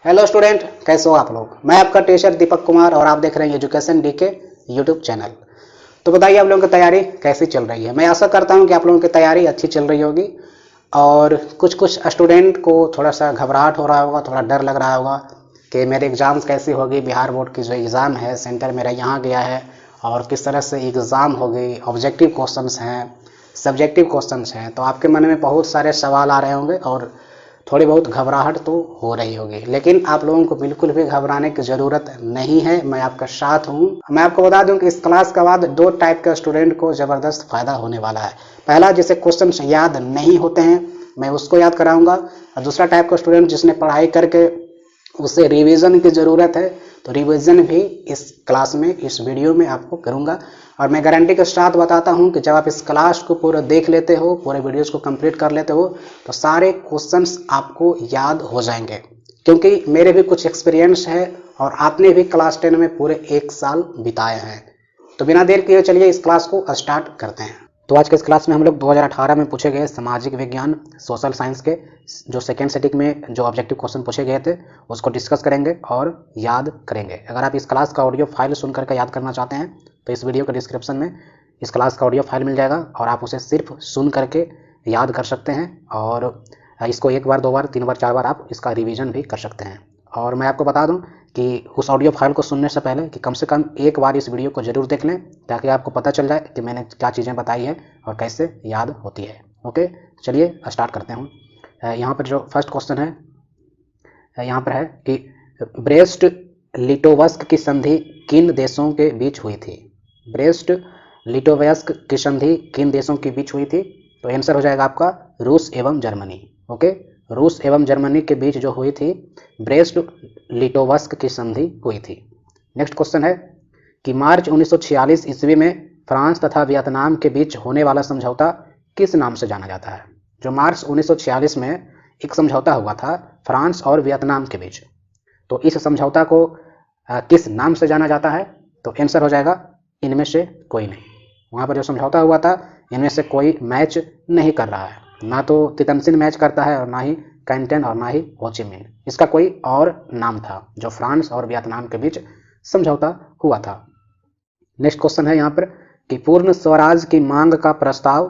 Hello student, कैसे हो आप लोग। मैं आपका टीचर दीपक कुमार और आप देख रहे हैं एजुकेशन डीके यूट्यूब चैनल। तो बताइए आप लोगों की तैयारी कैसी चल रही है। मैं आशा करता हूं कि आप लोगों की तैयारी अच्छी चल रही होगी और कुछ स्टूडेंट को थोड़ा सा घबराहट हो रहा होगा, थोड़ा डर लग रहा होगा कि मेरे एग्ज़ाम्स कैसी होगी। बिहार बोर्ड की जो एग्ज़ाम है, सेंटर मेरा यहाँ गया है और किस तरह से एग्ज़ाम होगी, ऑब्जेक्टिव क्वेश्चंस हैं, सब्जेक्टिव क्वेश्चंस हैं। तो आपके मन में बहुत सारे सवाल आ रहे होंगे और थोड़ी बहुत घबराहट तो हो रही होगी, लेकिन आप लोगों को बिल्कुल भी घबराने की ज़रूरत नहीं है। मैं आपका साथ हूँ। मैं आपको बता दूं कि इस क्लास के बाद दो टाइप के स्टूडेंट को ज़बरदस्त फ़ायदा होने वाला है। पहला, जिसे क्वेश्चन याद नहीं होते हैं, मैं उसको याद कराऊंगा। और दूसरा टाइप का स्टूडेंट जिसने पढ़ाई करके उसे रिवीजन की ज़रूरत है, तो रिवीजन भी इस क्लास में, इस वीडियो में आपको करूंगा। और मैं गारंटी के साथ बताता हूं कि जब आप इस क्लास को पूरा देख लेते हो, पूरे वीडियोस को कंप्लीट कर लेते हो, तो सारे क्वेश्चंस आपको याद हो जाएंगे, क्योंकि मेरे भी कुछ एक्सपीरियंस है और आपने भी क्लास 10 में पूरे 1 साल बिताए हैं। तो बिना देर किए चलिए इस क्लास को स्टार्ट करते हैं। तो आज के इस क्लास में हम लोग 2018 में पूछे गए सामाजिक विज्ञान सोशल साइंस के जो सेकेंड सेटिंग में जो ऑब्जेक्टिव क्वेश्चन पूछे गए थे उसको डिस्कस करेंगे और याद करेंगे। अगर आप इस क्लास का ऑडियो फाइल सुन करके याद करना चाहते हैं तो इस वीडियो के डिस्क्रिप्शन में इस क्लास का ऑडियो फाइल मिल जाएगा और आप उसे सिर्फ सुन करके याद कर सकते हैं और इसको 1 बार 2 बार 3 बार 4 बार आप इसका रिवीजन भी कर सकते हैं। और मैं आपको बता दूं कि उस ऑडियो फाइल को सुनने से पहले कि कम से कम 1 बार इस वीडियो को ज़रूर देख लें, ताकि आपको पता चल जाए कि मैंने क्या चीज़ें बताई है और कैसे याद होती है। ओके, चलिए स्टार्ट करते हैं। यहाँ पर जो फर्स्ट क्वेश्चन है यहाँ पर है कि ब्रेस्ट लिटोवस्क की संधि किन देशों के बीच हुई थी। ब्रेस्ट लिटोवस्क की संधि किन देशों के बीच हुई थी? तो आंसर हो जाएगा आपका रूस एवं जर्मनी। ओके, रूस एवं जर्मनी के बीच जो हुई थी ब्रेस्ट लिटोवस्क की संधि हुई थी। नेक्स्ट क्वेश्चन है कि मार्च 1946 ईस्वी में फ्रांस तथा वियतनाम के बीच होने वाला समझौता किस नाम से जाना जाता है। जो मार्च 1946 में एक समझौता हुआ था फ्रांस और वियतनाम के बीच, तो इस समझौता को किस नाम से जाना जाता है? तो आंसर हो जाएगा इनमें से कोई नहीं। वहाँ पर जो समझौता हुआ था इनमें से कोई मैच नहीं कर रहा है, ना तो तितनसिन मैच करता है और ना ही कैंटन और ना ही होचिमिन। इसका कोई और नाम था जो फ्रांस और वियतनाम के बीच समझौता हुआ था। नेक्स्ट क्वेश्चन है यहाँ पर कि पूर्ण स्वराज की मांग का प्रस्ताव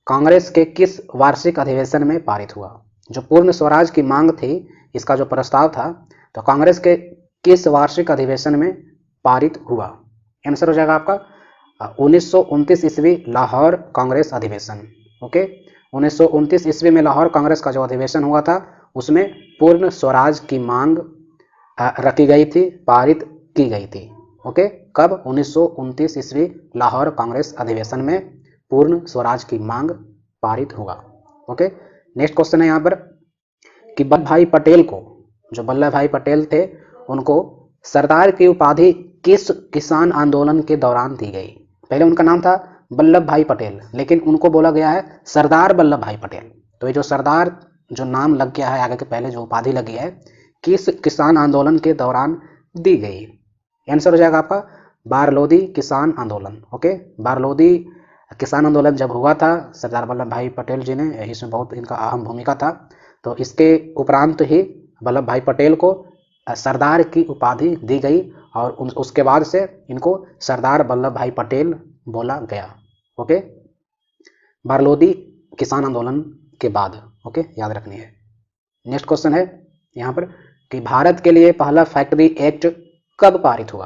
कांग्रेस के किस वार्षिक अधिवेशन में पारित हुआ। जो पूर्ण स्वराज की मांग थी, इसका जो प्रस्ताव था, तो कांग्रेस के किस वार्षिक अधिवेशन में पारित हुआ? आंसर हो जाएगा आपका 1929 ईस्वी लाहौर कांग्रेस अधिवेशन। ओके, 1929 ईस्वी में लाहौर कांग्रेस का जो अधिवेशन हुआ था उसमें पूर्ण स्वराज की मांग रखी गई थी, पारित की गई थी। ओके, कब? 1929 ईस्वी लाहौर कांग्रेस अधिवेशन में पूर्ण स्वराज की मांग पारित हुआ। ओके, नेक्स्ट क्वेश्चन है यहाँ पर कि वल्लभ भाई पटेल को, जो वल्लभ भाई पटेल थे, उनको सरदार की उपाधि किस किसान आंदोलन के दौरान दी गई। पहले उनका नाम था वल्लभ भाई पटेल, लेकिन उनको बोला गया है सरदार वल्लभ भाई पटेल। तो ये जो सरदार जो नाम लग गया है आगे के, पहले जो उपाधि लगी है, किस किसान आंदोलन के दौरान दी गई? आंसर हो जाएगा आपका बारलोदी किसान आंदोलन। ओके, बारलोदी किसान आंदोलन जब हुआ था, सरदार वल्लभ भाई पटेल जी ने इसमें बहुत इनका अहम भूमिका था। तो इसके उपरांत ही वल्लभ भाई पटेल को सरदार की उपाधि दी गई और उसके बाद से इनको सरदार वल्लभ भाई पटेल बोला गया। ओके, बारलोदी किसान आंदोलन के बाद। ओके, याद रखनी है। नेक्स्ट क्वेश्चन है यहाँ पर कि भारत के लिए पहला फैक्ट्री एक्ट कब पारित हुआ।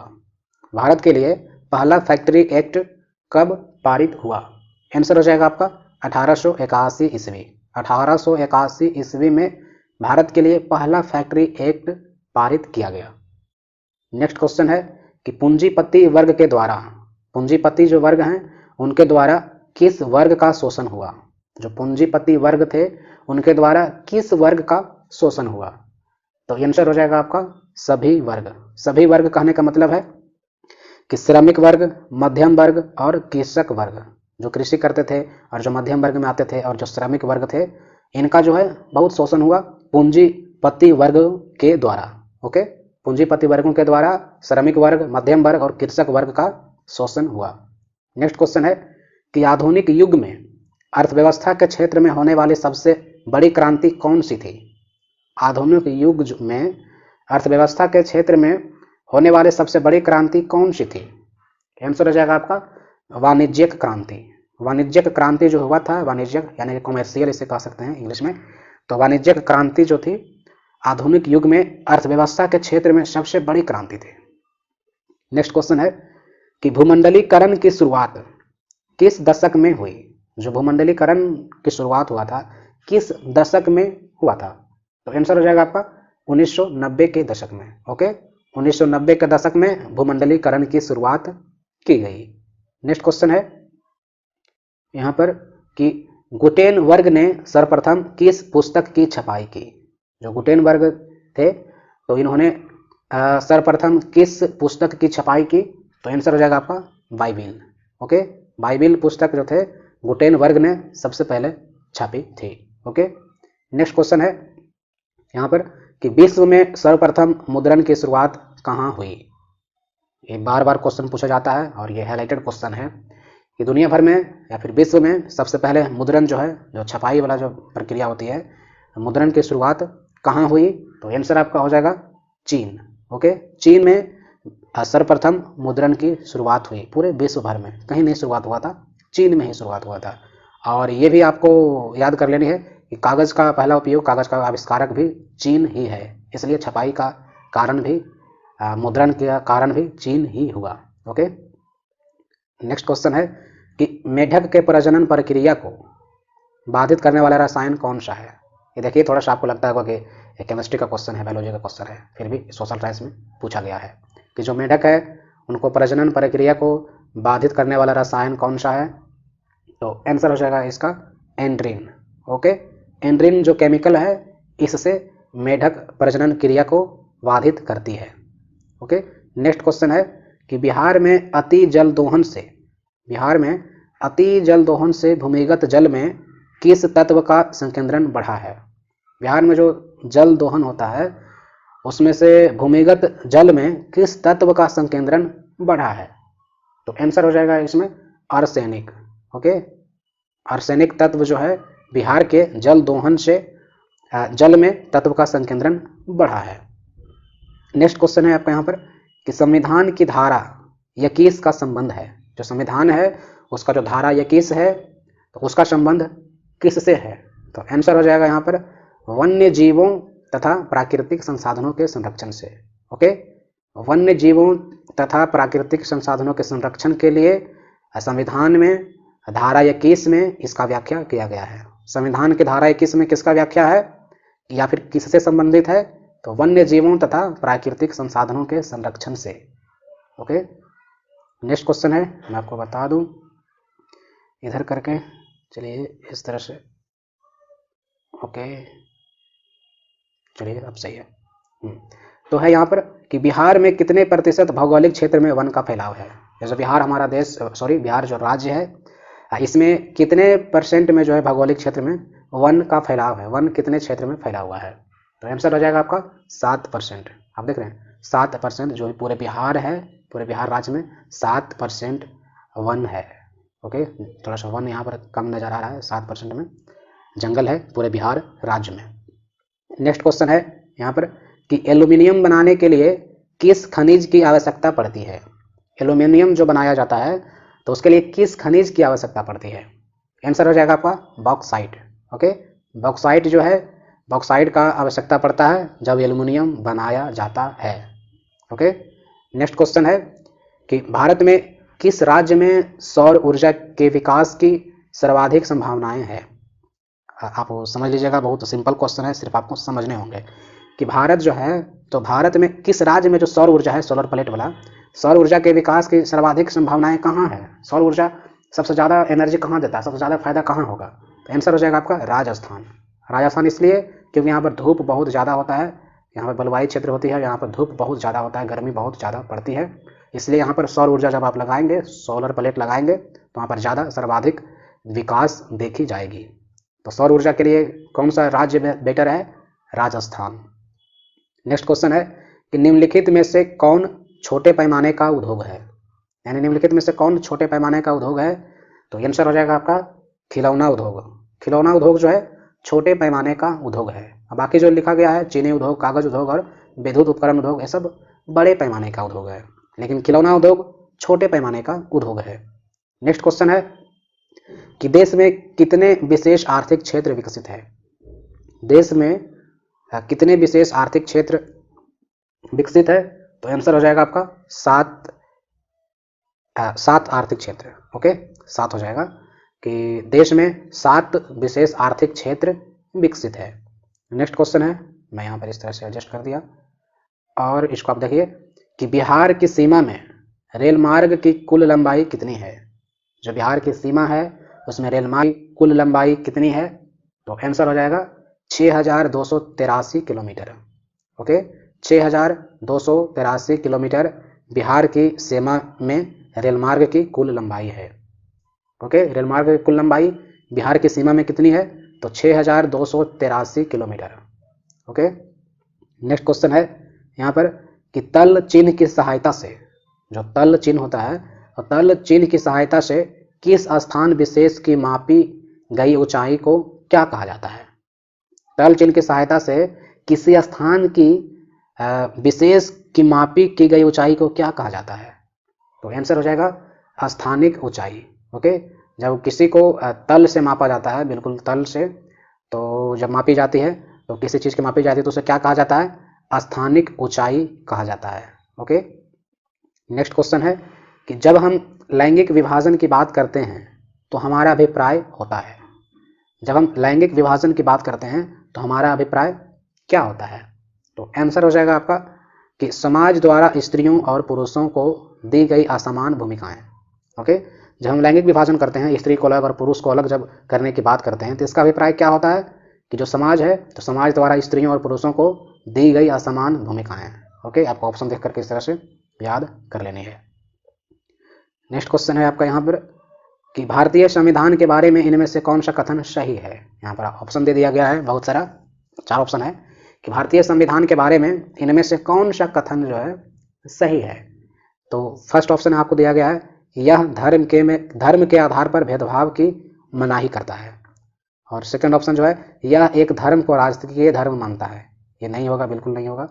भारत के लिए पहला फैक्ट्री एक्ट कब पारित हुआ? आंसर हो जाएगा आपका 1881 ईस्वी। 1881 ईस्वी में भारत के लिए पहला फैक्ट्री एक्ट पारित किया गया। नेक्स्ट क्वेश्चन है कि पूंजीपति वर्ग के द्वारा, पूंजीपति जो वर्ग हैं उनके द्वारा किस वर्ग का शोषण हुआ। जो पूंजीपति वर्ग थे उनके द्वारा किस वर्ग का शोषण हुआ? तो आंसर हो जाएगा आपका सभी वर्ग। सभी वर्ग कहने का मतलब है कि श्रमिक वर्ग, मध्यम वर्ग और कृषक वर्ग, जो कृषि करते थे और जो मध्यम वर्ग में आते थे और जो श्रमिक वर्ग थे, इनका जो है बहुत शोषण हुआ पूंजीपति वर्ग के द्वारा। ओके, पूंजीपति वर्गों के द्वारा श्रमिक वर्ग, मध्यम वर्ग और कृषक वर्ग का शोषण हुआ। नेक्स्ट क्वेश्चन है कि आधुनिक युग में अर्थव्यवस्था के क्षेत्र में होने वाली सबसे बड़ी क्रांति कौन सी थी। आधुनिक युग में अर्थव्यवस्था के क्षेत्र में होने वाली सबसे बड़ी क्रांति कौन सी थी? आंसर हो जाएगा आपका वाणिज्यिक क्रांति। वाणिज्यिक क्रांति जो हुआ था, वाणिज्यिक यानी कॉमर्शियल इसे कह सकते हैं इंग्लिश में, तो वाणिज्यिक क्रांति जो थी आधुनिक युग में अर्थव्यवस्था के क्षेत्र में सबसे बड़ी क्रांति थी। नेक्स्ट क्वेश्चन है कि भूमंडलीकरण की शुरुआत किस दशक में हुई? जो भूमंडलीकरण की शुरुआत हुआ था किस दशक में हुआ था? तो आंसर हो जाएगा आपका 1990 के दशक में। ओके, 1990 के दशक में भूमंडलीकरण की शुरुआत की गई। नेक्स्ट क्वेश्चन है यहाँ पर कि गुटेनबर्ग ने सर्वप्रथम किस पुस्तक की छपाई की? जो गुटेनबर्ग थे तो इन्होंने सर्वप्रथम किस पुस्तक की छपाई की? तो आंसर हो जाएगा आपका बाइबिल। ओके, बाइबिल पुस्तक जो थे गुटेनबर्ग ने सबसे पहले छापी थी। ओके, नेक्स्ट क्वेश्चन है यहाँ पर कि विश्व में सर्वप्रथम मुद्रण की शुरुआत कहाँ हुई? ये बार बार क्वेश्चन पूछा जाता है और ये हाईलाइटेड क्वेश्चन है कि दुनिया भर में या फिर विश्व में सबसे पहले मुद्रण जो है, जो छपाई वाला जो प्रक्रिया होती है, मुद्रण की शुरुआत कहाँ हुई? तो आंसर आपका हो जाएगा चीन। ओके, चीन में सर्वप्रथम मुद्रण की शुरुआत हुई। पूरे विश्व भर में कहीं नहीं शुरुआत हुआ था, चीन में ही शुरुआत हुआ था। और ये भी आपको याद कर लेनी है कि कागज़ का पहला उपयोग, कागज़ का आविष्कारक भी चीन ही है, इसलिए छपाई का कारण भी, मुद्रण का कारण भी चीन ही हुआ। ओके, नेक्स्ट क्वेश्चन है कि मेढक के प्रजनन प्रक्रिया को बाधित करने वाला रसायन कौन सा है? ये देखिए, थोड़ा सा आपको लगता होगा कि केमिस्ट्री का क्वेश्चन है, बायोलॉजी का क्वेश्चन है, फिर भी सोशल साइंस में पूछा गया है कि जो मेढक है उनको प्रजनन प्रक्रिया को बाधित करने वाला रसायन कौन सा है? तो आंसर हो जाएगा इसका एंड्रीन। ओके, एंड्रीन जो केमिकल है इससे मेढक प्रजनन क्रिया को बाधित करती है। ओके, नेक्स्ट क्वेश्चन है कि बिहार में अति जल दोहन से भूमिगत जल में किस तत्व का संकेंद्रण बढ़ा है? बिहार में जो जल दोहन होता है उसमें से भूमिगत जल में किस तत्व का संकेंद्रण बढ़ा है? तो आंसर हो जाएगा इसमें आर्सेनिक। ओके, आर्सेनिक तत्व जो है बिहार के जल दोहन से जल में तत्व का संकेंद्रण बढ़ा है। नेक्स्ट क्वेश्चन है आपका यहाँ पर कि संविधान की धारा 21 का संबंध है, जो संविधान है उसका जो धारा 21 है तो उसका संबंध किससे है? तो आंसर हो जाएगा यहाँ पर वन्य जीवों तथा प्राकृतिक संसाधनों के संरक्षण से। ओके, वन्य जीवों तथा प्राकृतिक संसाधनों के संरक्षण के लिए संविधान में धारा 21 में इसका व्याख्या किया गया है। संविधान की धारा 21 में किसका व्याख्या है या फिर किससे संबंधित है? तो वन्य जीवों तथा प्राकृतिक संसाधनों के संरक्षण से। ओके, नेक्स्ट क्वेश्चन है, मैं आपको बता दूं इधर करके, चलिए इस तरह से। ओके, चलिए अब सही है। तो है यहाँ पर कि बिहार में कितने प्रतिशत भौगोलिक क्षेत्र में वन का फैलाव है? जैसे बिहार हमारा देश, बिहार जो राज्य है इसमें कितने परसेंट में जो है भौगोलिक क्षेत्र में वन का फैलाव है? वन कितने क्षेत्र में फैला हुआ है? तो आंसर हो जाएगा आपका 7%। आप देख रहे हैं 7% जो पूरे बिहार है, पूरे बिहार राज्य में 7% वन है। ओके, थोड़ा सा वन यहाँ पर कम नजर आ रहा है, 7% में जंगल है पूरे बिहार राज्य में। नेक्स्ट क्वेश्चन है यहाँ पर कि एल्यूमिनियम बनाने के लिए किस खनिज की आवश्यकता पड़ती है? एल्यूमिनियम जो बनाया जाता है तो उसके लिए किस खनिज की आवश्यकता पड़ती है? आंसर हो जाएगा आपका बॉक्साइट। ओके, बॉक्साइट जो है, बॉक्साइट का आवश्यकता पड़ता है जब एल्यूमिनियम बनाया जाता है। ओके, नेक्स्ट क्वेश्चन है कि भारत में किस राज्य में सौर ऊर्जा के विकास की सर्वाधिक संभावनाएं हैं? आप समझ लीजिएगा, बहुत सिंपल क्वेश्चन है, सिर्फ आपको समझने होंगे कि भारत जो है, तो भारत में किस राज्य में जो सौर ऊर्जा है, सोलर प्लेट वाला, सौर ऊर्जा के विकास की सर्वाधिक संभावनाएं कहाँ है? सौर ऊर्जा सबसे ज़्यादा एनर्जी कहाँ देता है, सबसे ज़्यादा फायदा कहाँ होगा? तो आंसर हो जाएगा आपका राजस्थान। राजस्थान इसलिए क्योंकि यहाँ पर धूप बहुत ज़्यादा होता है, यहाँ पर बलुवाई क्षेत्र होती है, यहाँ पर धूप बहुत ज़्यादा होता है, गर्मी बहुत ज़्यादा पड़ती है, इसलिए यहाँ पर सौर ऊर्जा जब आप लगाएंगे, सोलर प्लेट लगाएंगे तो वहाँ पर ज़्यादा सर्वाधिक विकास देखी जाएगी। तो सौर ऊर्जा के लिए कौन सा राज्य बेटर है? राजस्थान। नेक्स्ट क्वेश्चन है कि निम्नलिखित में से कौन छोटे पैमाने का उद्योग है? यानी निम्नलिखित में से कौन छोटे पैमाने का उद्योग है? तो आंसर हो जाएगा आपका खिलौना उद्योग। खिलौना उद्योग जो है छोटे पैमाने का उद्योग है। अब बाकी जो लिखा गया है चीनी उद्योग, कागज उद्योग और विद्युत उपकरण उद्योग, ये सब बड़े पैमाने का उद्योग है, लेकिन खिलौना उद्योग छोटे पैमाने का उद्योग है। नेक्स्ट क्वेश्चन है कि देश में कितने विशेष आर्थिक क्षेत्र विकसित है। देश में कितने विशेष आर्थिक क्षेत्र विकसित है, तो आंसर हो जाएगा आपका 7 आर्थिक क्षेत्र। ओके, 7 हो जाएगा कि देश में 7 विशेष आर्थिक क्षेत्र विकसित है। नेक्स्ट क्वेश्चन है, मैं यहाँ पर इस तरह से एडजस्ट कर दिया, और इसको आप देखिए कि बिहार की सीमा में रेल मार्ग की कुल लंबाई कितनी है। जो बिहार की सीमा है उसमें रेल मार्ग की कुल लंबाई कितनी है, तो आंसर हो जाएगा 6283 किलोमीटर। ओके, 6283 किलोमीटर बिहार की सीमा में रेल मार्ग की कुल लंबाई है। ओके, रेल मार्ग की कुल लंबाई बिहार की सीमा में कितनी है, तो 6283 किलोमीटर। ओके, नेक्स्ट क्वेश्चन है यहाँ पर कि तल चिन्ह की सहायता से, जो तल चिन्ह होता है, और तल चिन्ह की सहायता से किस स्थान विशेष की मापी गई ऊंचाई को क्या कहा जाता है। तल चिन्ह की सहायता से किसी स्थान की विशेष की मापी की गई ऊंचाई को क्या कहा जाता है, तो आंसर हो जाएगा स्थानिक ऊंचाई। ओके, जब किसी को तल से मापा जाता है, बिल्कुल तल से, तो जब मापी जाती है तो किसी चीज़ की मापी जाती है तो उसे क्या कहा जाता है, स्थानिक ऊंचाई कहा जाता है। ओके, नेक्स्ट क्वेश्चन है कि जब हम लैंगिक विभाजन की बात करते हैं तो हमारा अभिप्राय होता है। जब हम लैंगिक विभाजन की बात करते हैं तो हमारा अभिप्राय क्या होता है, तो आंसर हो जाएगा आपका कि समाज द्वारा स्त्रियों और पुरुषों को दी गई असमान भूमिकाएं। ओके, जब हम लैंगिक विभाजन करते हैं, स्त्री को अलग और पुरुष को अलग जब करने की बात करते हैं, तो इसका अभिप्राय क्या होता है कि जो समाज है, तो समाज द्वारा स्त्रियों और पुरुषों को दी गई असमान भूमिकाएं। ओके, आपको ऑप्शन देख करके इस तरह से याद कर लेनी है। नेक्स्ट क्वेश्चन है आपका यहाँ पर कि भारतीय संविधान के बारे में इनमें से कौन सा कथन सही है। यहाँ पर ऑप्शन दे दिया गया है, बहुत सारा, 4 ऑप्शन है कि भारतीय संविधान के बारे में इनमें से कौन सा कथन जो है सही है। तो फर्स्ट ऑप्शन आपको दिया गया है, यह धर्म के आधार पर भेदभाव की मनाही करता है, और सेकंड ऑप्शन जो है, यह एक धर्म को राजकीय धर्म मानता है। ये नहीं होगा, बिल्कुल नहीं होगा।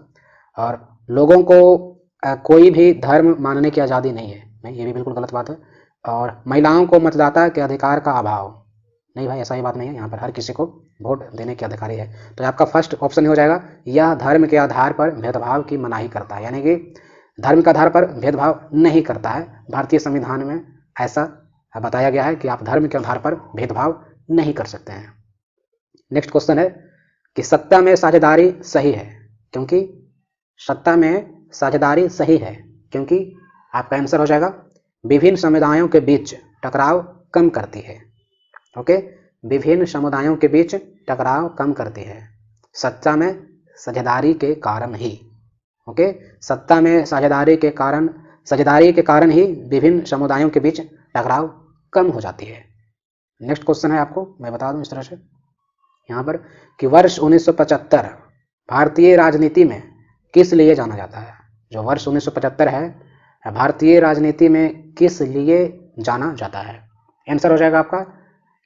और लोगों को कोई भी धर्म मानने की आज़ादी नहीं है, नहीं, ये भी बिल्कुल गलत बात है। और महिलाओं को मतदाता के अधिकार का अभाव, नहीं भाई, ऐसा ही बात नहीं है। यहाँ पर हर किसी को वोट देने की अधिकारी है। तो आपका फर्स्ट ऑप्शन हो जाएगा, यह धर्म के आधार पर भेदभाव की मनाही करता है, यानी कि धर्म के आधार पर भेदभाव नहीं करता है। भारतीय संविधान में ऐसा बताया गया है कि आप धर्म के आधार पर भेदभाव नहीं कर सकते हैं। नेक्स्ट क्वेश्चन है कि सत्ता में साझेदारी सही है क्योंकि, सत्ता में साझेदारी सही है क्योंकि आपका आंसर हो जाएगा विभिन्न समुदायों के बीच टकराव कम करती है। ओके, विभिन्न समुदायों के बीच टकराव कम करती है, सत्ता में साझेदारी के कारण ही। ओके, सत्ता में साझेदारी के कारण ही विभिन्न समुदायों के बीच टकराव कम हो जाती है। नेक्स्ट क्वेश्चन है, आपको मैं बता दूं इस तरह से यहाँ पर कि वर्ष 1975 भारतीय राजनीति में किस लिए जाना जाता है। जो वर्ष 1975 है, भारतीय राजनीति में किस लिए जाना जाता है। आंसर हो जाएगा आपका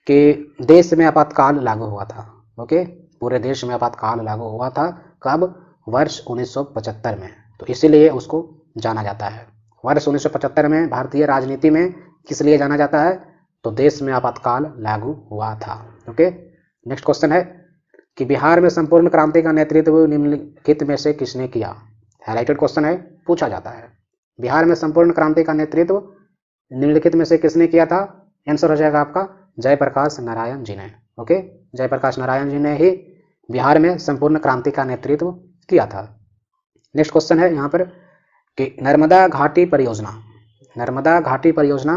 कि देश में आपातकाल लागू हुआ था। ओके, पूरे देश में आपातकाल लागू हुआ था, कब, वर्ष 1975 में, तो इसीलिए उसको जाना जाता है। वर्ष 1975 में भारतीय राजनीति में किस लिए जाना जाता है, तो देश में आपातकाल लागू हुआ था। ओके, नेक्स्ट क्वेश्चन है कि बिहार में संपूर्ण क्रांति का नेतृत्व निम्नलिखित में से किसने किया। हाईलाइटेड क्वेश्चन है, पूछा जाता है, बिहार में संपूर्ण क्रांति का नेतृत्व निम्नलिखित में से किसने किया था। आंसर हो जाएगा आपका जयप्रकाश नारायण जी ने। ओके, जयप्रकाश नारायण जी ने ही बिहार में संपूर्ण क्रांति का नेतृत्व किया था। नेक्स्ट क्वेश्चन है यहाँ पर कि नर्मदा घाटी परियोजना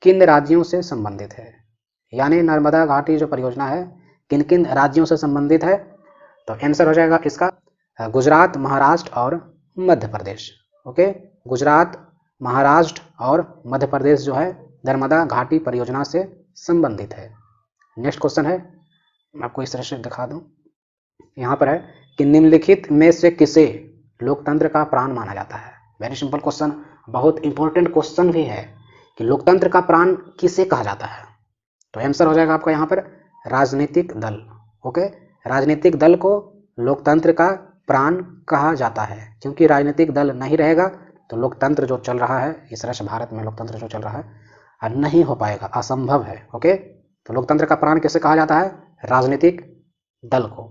किन राज्यों से संबंधित है, यानी नर्मदा घाटी जो परियोजना है किन किन राज्यों से संबंधित है, तो आंसर हो जाएगा इसका गुजरात, महाराष्ट्र और मध्य प्रदेश। ओके, गुजरात, महाराष्ट्र और मध्य प्रदेश जो है नर्मदा घाटी परियोजना से संबंधित है। नेक्स्ट क्वेश्चन है, मैं आपको इस तरह से दिखा दूं, यहाँ पर है कि निम्नलिखित में से किसे लोकतंत्र का प्राण माना जाता है। वेरी सिंपल क्वेश्चन, बहुत इंपॉर्टेंट क्वेश्चन भी है कि लोकतंत्र का प्राण किसे कहा जाता है, तो आंसर हो जाएगा आपका यहाँ पर राजनीतिक दल। ओके, राजनीतिक दल को लोकतंत्र का प्राण कहा जाता है? क्योंकि राजनीतिक दल नहीं रहेगा तो लोकतंत्र जो चल रहा है, इस तरह से भारत में लोकतंत्र जो चल रहा है नहीं हो पाएगा, असंभव है। ओके, तो लोकतंत्र का प्राण किसे कहा जाता है? राजनीतिक दल को।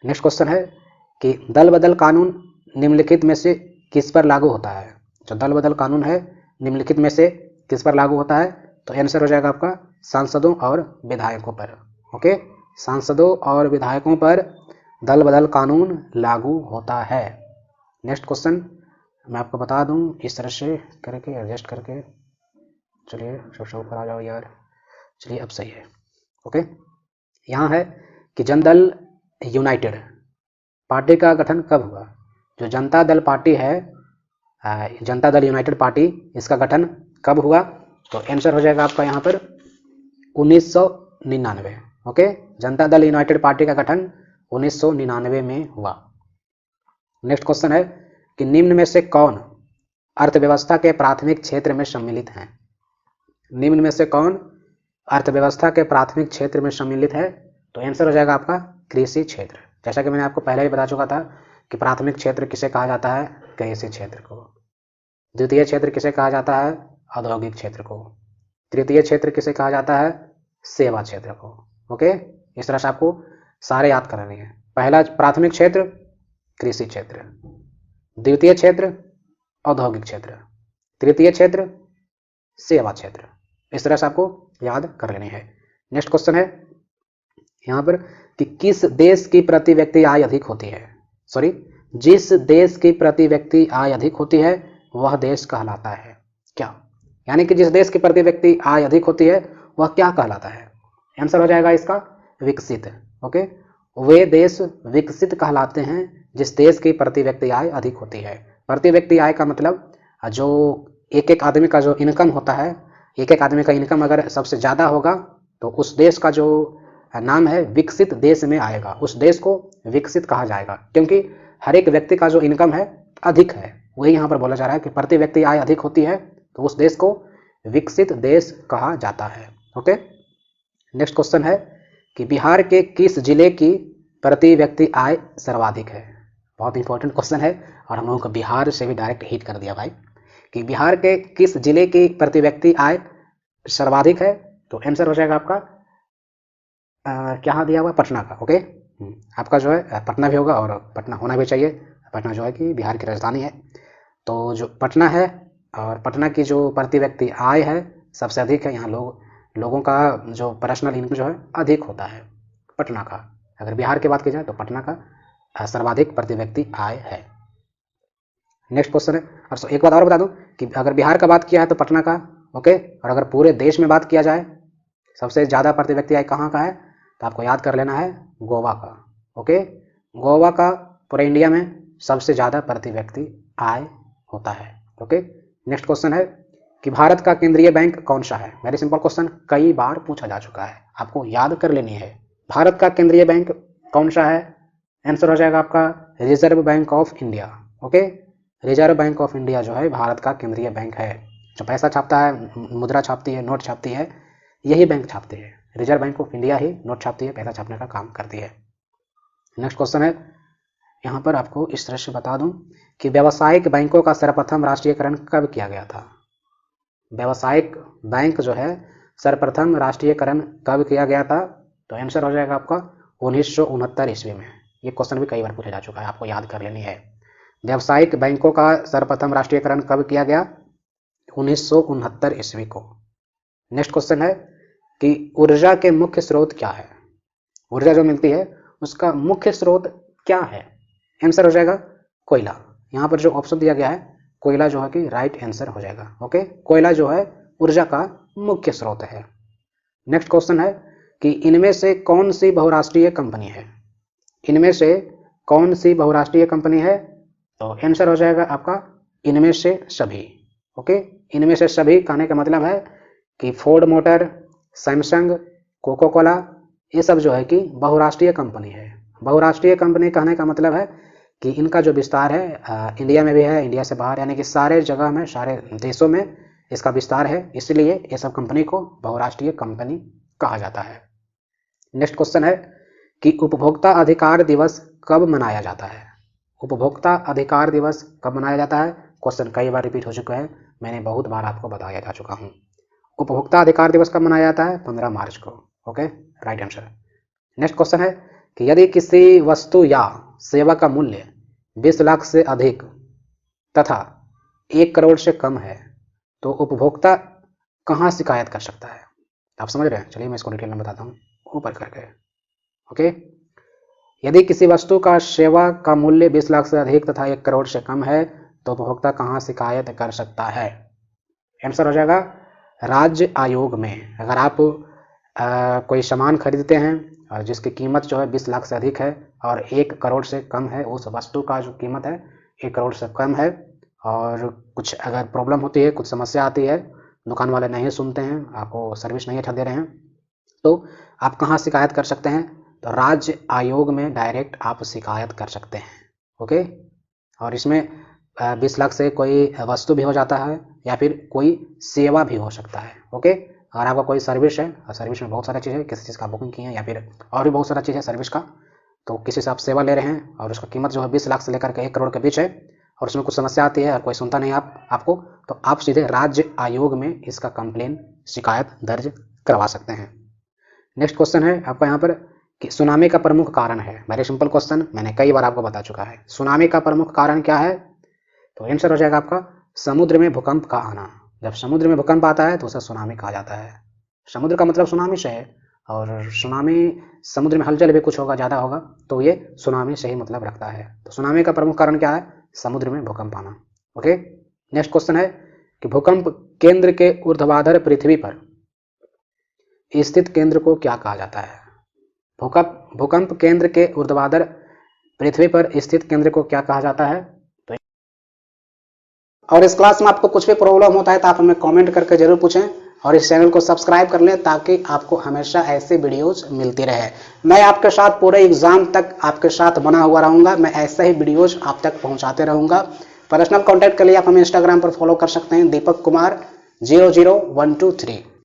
नेक्स्ट क्वेश्चन है कि दल बदल कानून निम्नलिखित में से किस पर लागू होता है? जो दल बदल कानून है निम्नलिखित में से किस पर लागू होता है? तो आंसर हो जाएगा आपका सांसदों और विधायकों पर। ओके, सांसदों और विधायकों पर दल बदल कानून लागू होता है। नेक्स्ट क्वेश्चन मैं आपको बता दूं, इस तरह से करके एडजस्ट करके, चलिए सबसे ऊपर आ जाओ यार, चलिए अब सही है। ओके, यहाँ है कि जनदल यूनाइटेड पार्टी का गठन कब हुआ? जो जनता दल पार्टी है, जनता दल यूनाइटेड पार्टी, इसका गठन कब हुआ? तो आंसर हो जाएगा आपका यहाँ पर 1999। Okay, Janata Dal United party का गठन 1999 में हुआ। नेक्स्ट क्वेश्चन है कि निम्न में से कौन अर्थव्यवस्था के प्राथमिक क्षेत्र में सम्मिलित हैं? निम्न में से कौन अर्थव्यवस्था के प्राथमिक क्षेत्र में सम्मिलित है? तो आंसर हो जाएगा आपका कृषि क्षेत्र। जैसा कि मैंने आपको पहले ही बता चुका था कि प्राथमिक क्षेत्र किसे कहा जाता है? कृषि क्षेत्र को। द्वितीय क्षेत्र किसे कहा जाता है? औद्योगिक क्षेत्र को। तृतीय क्षेत्र किसे कहा जाता है? सेवा क्षेत्र को। ओके, इस तरह से आपको सारे याद करने हैं। पहला प्राथमिक क्षेत्र कृषि क्षेत्र, द्वितीय क्षेत्र औद्योगिक क्षेत्र, तृतीय क्षेत्र सेवा क्षेत्र। इस तरह से आपको याद कर लेनी है। नेक्स्ट क्वेश्चन है यहाँ पर कि किस देश की प्रति व्यक्ति आय अधिक होती है? सॉरी, जिस देश की प्रति व्यक्ति आय अधिक होती है वह देश कहलाता है क्या? यानी कि जिस देश की प्रति व्यक्ति आय अधिक होती है वह क्या कहलाता है? आंसर हो जाएगा इसका विकसित। ओके, वे देश विकसित कहलाते हैं जिस देश की प्रति व्यक्ति आय अधिक होती है। प्रति व्यक्ति आय का मतलब जो एक एक आदमी का जो इनकम होता है, एक एक आदमी का इनकम अगर सबसे ज़्यादा होगा तो उस देश का जो नाम है विकसित देश में आएगा, उस देश को विकसित कहा जाएगा, क्योंकि हर एक व्यक्ति का जो इनकम है अधिक है। वही यहाँ पर बोला जा रहा है कि प्रति व्यक्ति आय अधिक होती है तो उस देश को विकसित देश कहा जाता है। ओके, नेक्स्ट क्वेश्चन है कि बिहार के किस जिले की प्रति व्यक्ति आय सर्वाधिक है? बहुत इंपॉर्टेंट क्वेश्चन है और हम लोगों को बिहार से भी डायरेक्ट हिट कर दिया भाई कि बिहार के किस जिले की प्रति व्यक्ति आय सर्वाधिक है? तो आंसर हो जाएगा आपका क्या दिया हुआ? पटना का। ओके, आपका जो है पटना भी होगा और पटना होना भी चाहिए। पटना जो है कि बिहार की राजधानी है, तो जो पटना है और पटना की जो प्रति व्यक्ति आय है सबसे अधिक है। यहाँ लोगों का जो पर्सनल इनकम जो है अधिक होता है पटना का। अगर बिहार की बात की जाए तो पटना का सर्वाधिक प्रति व्यक्ति आय है। नेक्स्ट क्वेश्चन है, और एक बात और बता दूं कि अगर बिहार का बात किया है तो पटना का। ओके, और अगर पूरे देश में बात किया जाए सबसे ज़्यादा प्रति व्यक्ति आय कहाँ का है तो आपको याद कर लेना है गोवा का। ओके, गोवा का पूरे इंडिया में सबसे ज़्यादा प्रति व्यक्ति आय होता है। ओके, नेक्स्ट क्वेश्चन है कि भारत का केंद्रीय बैंक कौन सा है? वेरी सिंपल क्वेश्चन, कई बार पूछा जा चुका है, आपको याद कर लेनी है। भारत का केंद्रीय बैंक कौन सा है? आंसर हो जाएगा आपका reserve Bank of India. Okay, reserve Bank of India जो है भारत का केंद्रीय बैंक है। जो पैसा छापता है, मुद्रा छापती है, नोट छापती है, यही बैंक छापती है। रिजर्व बैंक ऑफ इंडिया ही नोट छापती है, पैसा छापने का काम करती है। नेक्स्ट क्वेश्चन है, यहाँ पर आपको इस तरह से बता दूं कि व्यावसायिक बैंकों का सर्वप्रथम राष्ट्रीयकरण कब किया गया था? व्यावसायिक बैंक जो है सर्वप्रथम राष्ट्रीयकरण कब किया गया था? तो आंसर हो जाएगा आपका 1969 ईस्वी में। ये क्वेश्चन भी कई बार पूछा जा चुका है, आपको याद कर लेनी है। व्यावसायिक बैंकों का सर्वप्रथम राष्ट्रीयकरण कब किया गया? 1969 ईस्वी को। नेक्स्ट क्वेश्चन है कि ऊर्जा के मुख्य स्रोत क्या है? ऊर्जा जो मिलती है उसका मुख्य स्रोत क्या है? आंसर हो जाएगा कोयला। यहाँ पर जो ऑप्शन दिया गया है कोयला जो है कि राइट आंसर हो जाएगा। ओके, कोयला जो है ऊर्जा का मुख्य स्रोत है। नेक्स्ट क्वेश्चन है कि इनमें से कौन सी बहुराष्ट्रीय कंपनी है? इनमें से कौन सी बहुराष्ट्रीय कंपनी है? तो आंसर हो जाएगा आपका इनमें से सभी। ओके, इनमें से सभी कहने का मतलब है कि Ford Motor, Samsung, Coca Cola, ये सब जो है कि बहुराष्ट्रीय कंपनी है। बहुराष्ट्रीय कंपनी कहने का मतलब है कि इनका जो विस्तार है इंडिया में भी है, इंडिया से बाहर, यानी कि सारे जगह में, सारे देशों में इसका विस्तार है, इसलिए ये सब कंपनी को बहुराष्ट्रीय कंपनी कहा जाता है। नेक्स्ट क्वेश्चन है कि उपभोक्ता अधिकार दिवस कब मनाया जाता है। उपभोक्ता अधिकार दिवस कब मनाया जाता है। क्वेश्चन कई बार रिपीट हो चुका है, मैंने बहुत बार आपको बताया जा चुका हूँ। उपभोक्ता अधिकार दिवस कब मनाया जाता है, 15 मार्च को। Okay, right answer. Next question है कि यदि किसी वस्तु या सेवा का मूल्य 20 लाख से अधिक तथा 1 करोड़ से कम है तो उपभोक्ता कहाँ शिकायत कर सकता है। आप समझ रहे हैं, चलिए मैं इसको डिटेल में बताता हूँ ऊपर करके। ओके, यदि किसी वस्तु का सेवा का मूल्य 20 लाख से अधिक तथा 1 करोड़ से कम है तो उपभोक्ता कहाँ शिकायत कर सकता है। आंसर हो जाएगा राज्य आयोग में। अगर आप कोई सामान खरीदते हैं और जिसकी कीमत जो है 20 लाख से अधिक है और 1 करोड़ से कम है, उस वस्तु का जो कीमत है 1 करोड़ से कम है, और कुछ अगर प्रॉब्लम होती है, कुछ समस्या आती है, दुकान वाले नहीं सुनते हैं, आपको सर्विस नहीं अच्छा दे रहे हैं, तो आप कहाँ शिकायत कर सकते हैं। तो राज्य आयोग में डायरेक्ट आप शिकायत कर सकते हैं। ओके, और इसमें 20 लाख से कोई वस्तु भी हो जाता है या फिर कोई सेवा भी हो सकता है। ओके, अगर आपका कोई सर्विस है और सर्विस में बहुत सारा चीज़ है, किसी चीज़ का बुकिंग किए हैं या फिर और भी बहुत सारा चीज़ है सर्विस का, तो किसी से आप सेवा ले रहे हैं और उसका कीमत जो है 20 लाख से लेकर के 1 करोड़ के बीच है और उसमें कुछ समस्या आती है और कोई सुनता नहीं आपको, तो आप सीधे राज्य आयोग में इसका कंप्लेन शिकायत दर्ज करवा सकते हैं। नेक्स्ट क्वेश्चन है आपका यहाँ पर कि सुनामी का प्रमुख कारण है। वेरी सिंपल क्वेश्चन, मैंने कई बार आपको बता चुका है। सुनामी का प्रमुख कारण क्या है, तो आंसर हो जाएगा आपका समुद्र में भूकंप का आना। जब समुद्र में भूकंप आता है तो उसे सुनामी कहा जाता है। समुद्र का मतलब सुनामी से है, और सुनामी समुद्र में हलचल भी कुछ होगा, ज़्यादा होगा, तो ये सुनामी से ही मतलब रखता है। तो सुनामी का प्रमुख कारण क्या है, समुद्र में भूकंप आना। ओके, नेक्स्ट क्वेश्चन है कि भूकंप केंद्र के ऊर्ध्वाधर पृथ्वी पर स्थित केंद्र को क्या कहा जाता है। भूकंप केंद्र के ऊर्ध्वाधर पृथ्वी पर स्थित केंद्र को क्या कहा जाता है। तो और इस क्लास में आपको कुछ भी प्रॉब्लम होता है तो आप हमें कमेंट करके जरूर पूछें और इस चैनल को सब्सक्राइब कर लें ताकि आपको हमेशा ऐसे वीडियोस मिलती रहे। मैं आपके साथ पूरे एग्जाम तक आपके साथ बना हुआ रहूंगा। मैं ऐसे ही वीडियोस आप तक पहुंचाते रहूंगा। पर्सनल कॉन्टैक्ट के लिए आप हमें इंस्टाग्राम पर फॉलो कर सकते हैं, दीपक कुमार 00123।